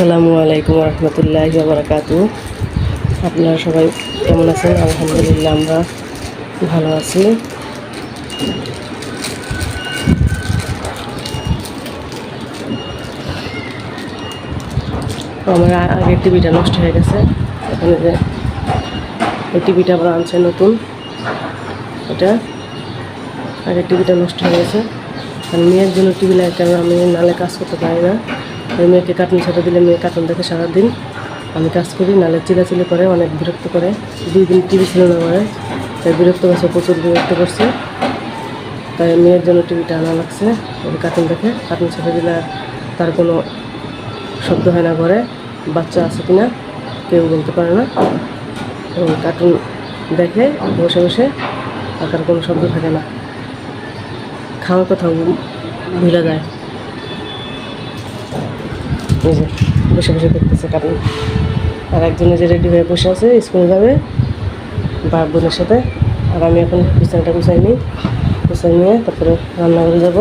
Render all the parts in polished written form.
আসসালামু আলাইকুম রহমতুল্লাহি ওয়া বারাকাতুহু। আপনারা সবাই কেমন আছেন? আলহামদুলিল্লাহ আমরা ভালো আছি। আমার আগের টিভিটা নষ্ট হয়ে গেছে, এখানে যে এই টিভিটা আবার আনছে নতুন। এটা আগের টিভিটা নষ্ট হয়ে গেছে, কারণ মেয়ের জন্য টিভি লাগে, কারণ আমি নালে কাজ করতে পারি না। ওই মেয়েকে কার্টুন ছেড়ে দিলে মেয়ে কার্টুন দেখে সারাদিন, আমি কাজ করি, নালে চিলাচিলি করে, অনেক বিরক্ত করে। 2 দিন টিভি ছিল না আমার, তাই বিরক্ত করছে, প্রচুর বিরক্ত করছে। তাই মেয়ের জন্য টিভিটা আনা লাগছে। ওই কার্টুন দেখে, কার্টুন ছেড়ে দিলে তার কোনো শব্দ হয় না ঘরে, বাচ্চা আছে কিনা কেউ বলতে পারে না। ওই কার্টুন দেখে বসে বসে, আর তার কোনো শব্দ থাকে না, খাওয়ার কথাও ভুলে যায়। এই যে বসে বসে দেখতেছে কার্টুন। আর একজনে যে রেডি হয়ে বসে আছে, স্কুলে যাবে বা বোনের সাথে। আর আমি এখন বিছানাটা গুছাই নিয়ে তারপরে রান্নাঘরে যাব।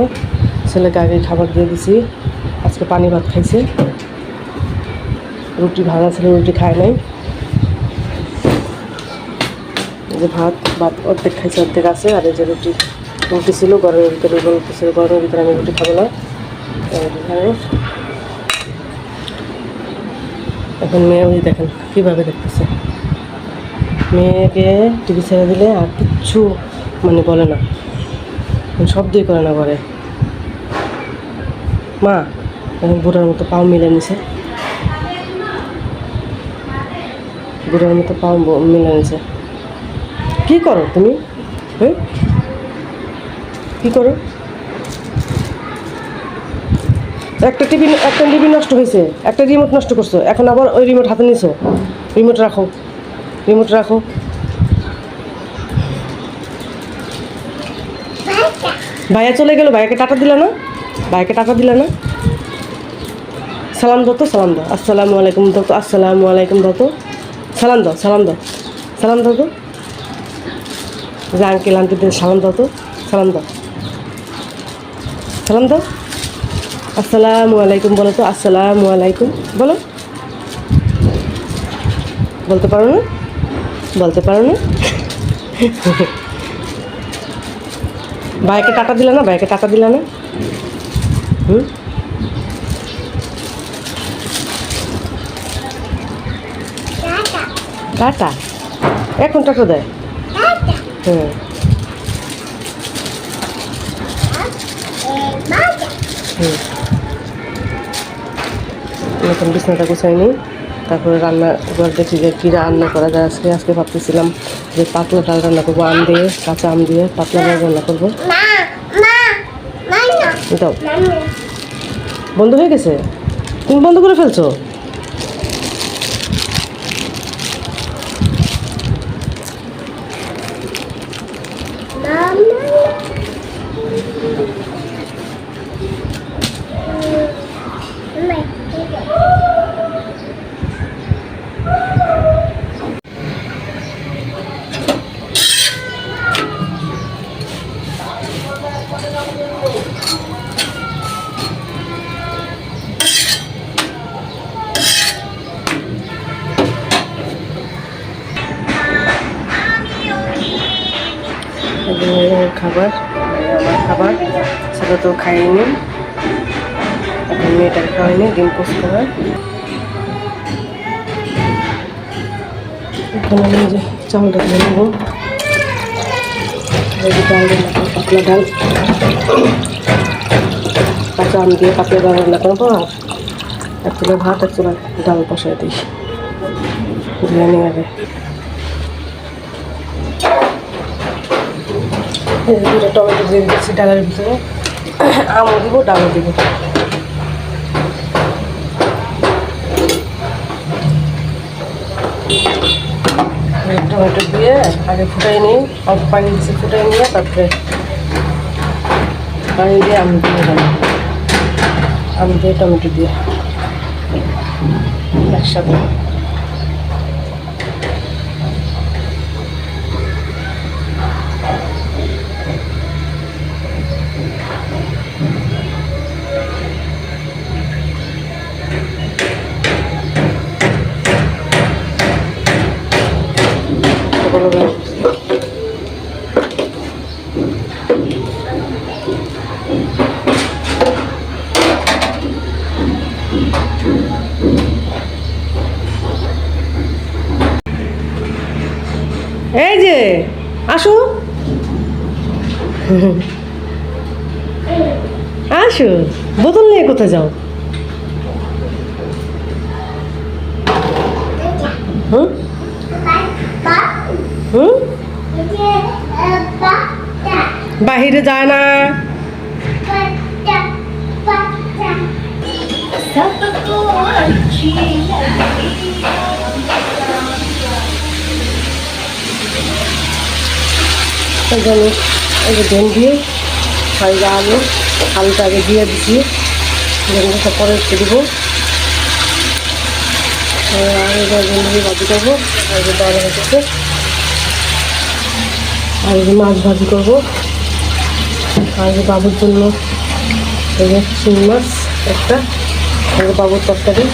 ছেলেকে আগে খাবার দিয়ে দিছি, আজকে পানি ভাত খাইছে। রুটি ভাজা ছিল, রুটি খায় নাই। যে ভাত অর্ধেক খাইছে, অর্ধেক আছে। আর এই যে রুটি ছিল গরমের ভিতরে, গরমের ভিতরে আমি রুটি খাবো না। এখন মেয়ে ওই দেখেন কীভাবে দেখতেছে। মেয়েকে টিভি ছেড়ে দিলে আর কিচ্ছু বলে না, শব্দই করে না ঘরে। মা এখন বুড়ার মতো পাও মিলে নিছে, বুড়ার মতো পাও মিলে নিছে। কী করো তুমি? হ্যাঁ, কী করো? একটা টিভি নষ্ট হয়েছে, একটা রিমোট নষ্ট করছো, এখন আবার ওই রিমোট হাতে নিছো। রিমোট রাখো। ভাইয়া চলে গেল, ভাইয়াকে টাটা দিলা না? সালাম দাও তো, সালাম দাও। আসসালামু আলাইকুম দাও তো, আসসালামু আলাইকুম দাও তো। সালাম দাও তো। যে আঙ্কেল আন্টিদের সালাম দাও তো, সালাম দাও। আসসালামু আলাইকুম বলো তো, আসসালামু আলাইকুম বলো। বলতে পারো না? ভাইকে টাটা দিলা না? টাটা এখন টাটা দেয়। এখন বিছানাটা গুছাই নিই, তারপরে রান্নাঘর দেখি যে কী রান্না করা যায়। আজকে ভাবতেছিলাম যে পাতলা ডাল রান্না করবো, কাঁচা আম দিয়ে পাতলা ডাল রান্না করবো। দাও, বন্ধ হয়ে গেছে, তুমি বন্ধ করে ফেলছো। খাবার আমার খাবার সেটা তো খাইনি, এখন মেয়েটাকে খাওয়াইনি, ডিম পোস্ট করা। এখন আমি যে চাউলটা ধরে নেবো, পাতলা ডাল কাঁচা আম দিয়ে পাতলা ডাল রান্না করবো। আর এক চুলা ভাত, এক চুলা ডাল বসাই দিই, ধুয়ে নিয়ে আগে। দুটো টমেটো দিয়ে দিচ্ছি ডালের ভিতরে, আমও দিব, ডালও দিব। টমেটো দিয়ে আগে ফুটাই নিই, অল্প পানি দিচ্ছি, ফুটাই নিয়ে তারপরে পানি দিয়ে আম দিয়ে দেবো, আম দিয়ে টমেটো দিয়ে একসাথে। বড় ভাই। এই যে আসো আসো, বোতল নিয়ে কোথায় যাও? হুম হুম, বাহিরে যায় না। এই যে ভেন্ডি আর আলু, আলুটা আগে দিয়ে দিচ্ছি, ভেন্ডিটা পরে একটু দেবো। আর এবার ভেন্ডি ভাজি করবো, আর যে বড় হচ্ছে আর এই যে মাছ ভাজি করবো। আর যে বাবুর জন্য এই যে শিঙি মাছ একটা, আর যে বাবুর তরকারি,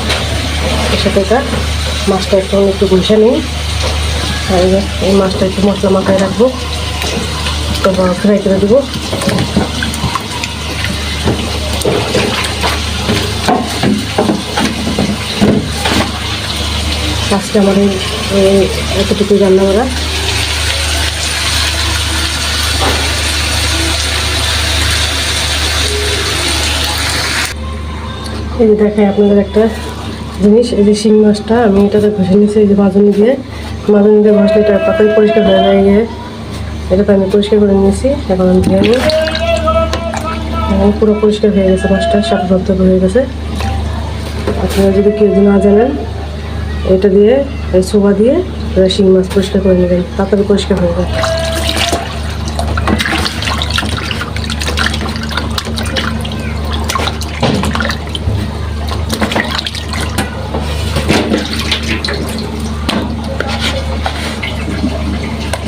এর সাথে এটা মাছটা একটু ঘষে নিই। আর এই মাছটা একটু মশলা মাখায় রাখবো, তারপর ফ্রাই করে দেবো। আজকে আমার এতটুকু রান্না করা। এই যে দেখাই আপনাদের একটা জিনিস, এই যে শিং মাছটা আমি এটাতে ঘষে নিয়েছি, এই যে মাজনি দিয়ে ঘষলে এটা পাতায় পরিষ্কার হয়ে যায়। এটাতে আমি পরিষ্কার করে নিয়েছি, এখন আমি ধুয়ে নিই। এখন পুরো পরিষ্কার হয়ে গেছে, মাছটা সাফ হয়ে গেছে। আপনারা যদি কেউ না জানেন, এটা দিয়ে এই ছোবা দিয়ে শিং মাছ পরিষ্কার করে নেবেন, তাড়াতাড়ি পরিষ্কার হয়ে যায়।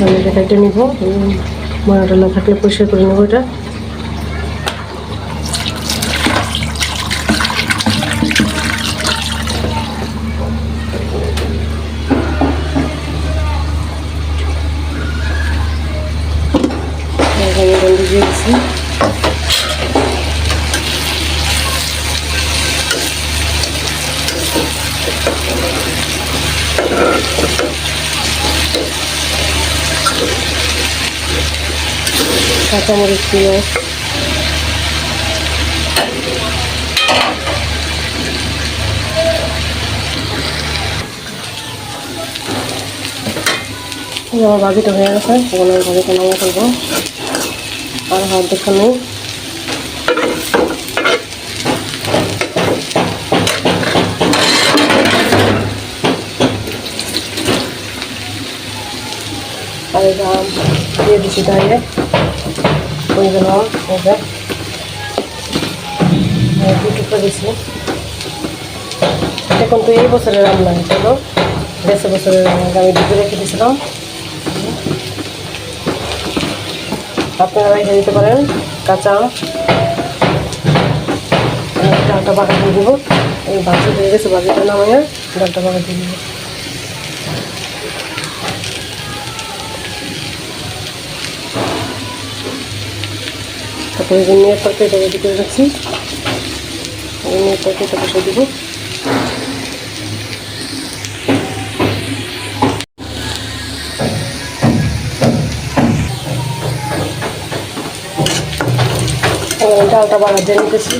আমি এটা কেটে নিব, ময়লাটা না থাকলে পরিষ্কার করে নেবো এটা। দিয়ে দিচ্ছি, কাঁচামরিচ পেঁয়াজ, আমার ভাজিটা হয়ে গেছে, এখন আমি ভাজিটা নামিয়ে ফেলবো। আর হাত দেখা নেই। আর আম দিয়ে দিচ্ছি তাইলে ওই জন্য দুটো দিচ্ছি। এখন তো এই বছরের রান্না, চলো 1.5 বছরের রান্না আমি দুটো রেখে দিয়েছিলাম। আপনারা রেখে দিতে পারেন কাঁচা আম। ডালটা বাটা দিয়ে দেবো, এই ভাজি হয়ে গেছে, ভাজিটা নামাইয়া ডালটা বাটা দিয়ে দেবো। তারপরে যে মেয়ের তরকারিটা রেডি করে রাখছি, মেয়ের তরকারিটা বসে দেবো। ডালটা বাগার দিয়ে নিতেছি,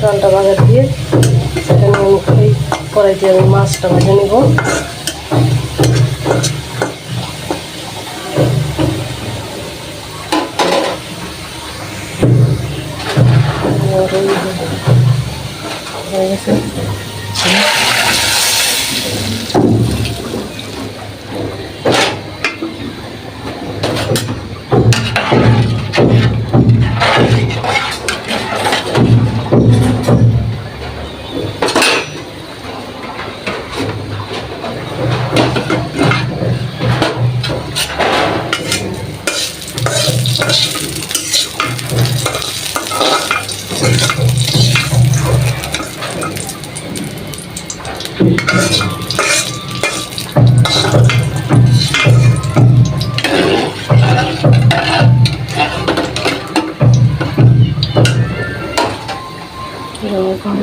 ডালটা বাগার দিয়ে সেখানে আমি এই কড়াইতে আমি মাছটা ভেজে নেব। হয়ে গেছে,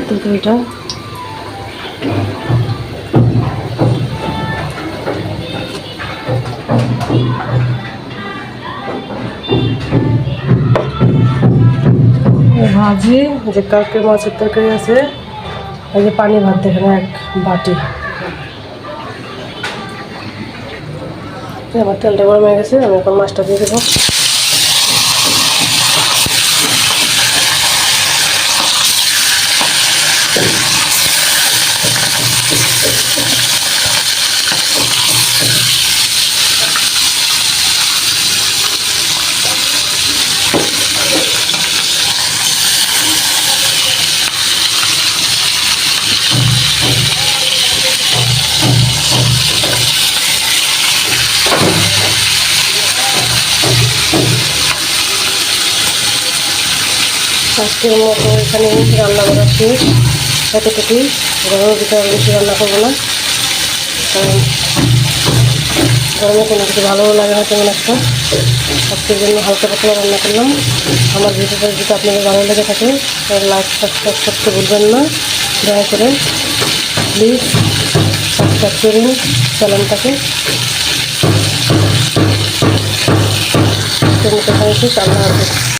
তরকারিটা ভাজি, যে কালকে মাছের তরকারি আছে, এই যে পানি ভাত দেখেন এক বাটি। আমার তেলটা গরম হয়ে গেছে, আমি এখন মাছটা দিয়ে দেবো। আজকের মতো এখানে রান্না করা শেষ, এতটুকুই। গরমের ভিতরে বেশি রান্না করবো না, কারণ গরমে কোনো কিছু ভালোও লাগে না তেমন একটা। আজকের জন্য হালকা পাতলা রান্না করলাম। আমার ভিডিওটা যদি আপনাদের ভালো লেগে থাকে তাহলে লাইক সাবস্ক্রাইব করতে ভুলবেন না। দয়া করে প্লিজ সাবস্ক্রাইব করুন চ্যানেলটাকে। আল্লাহ হাফেজ।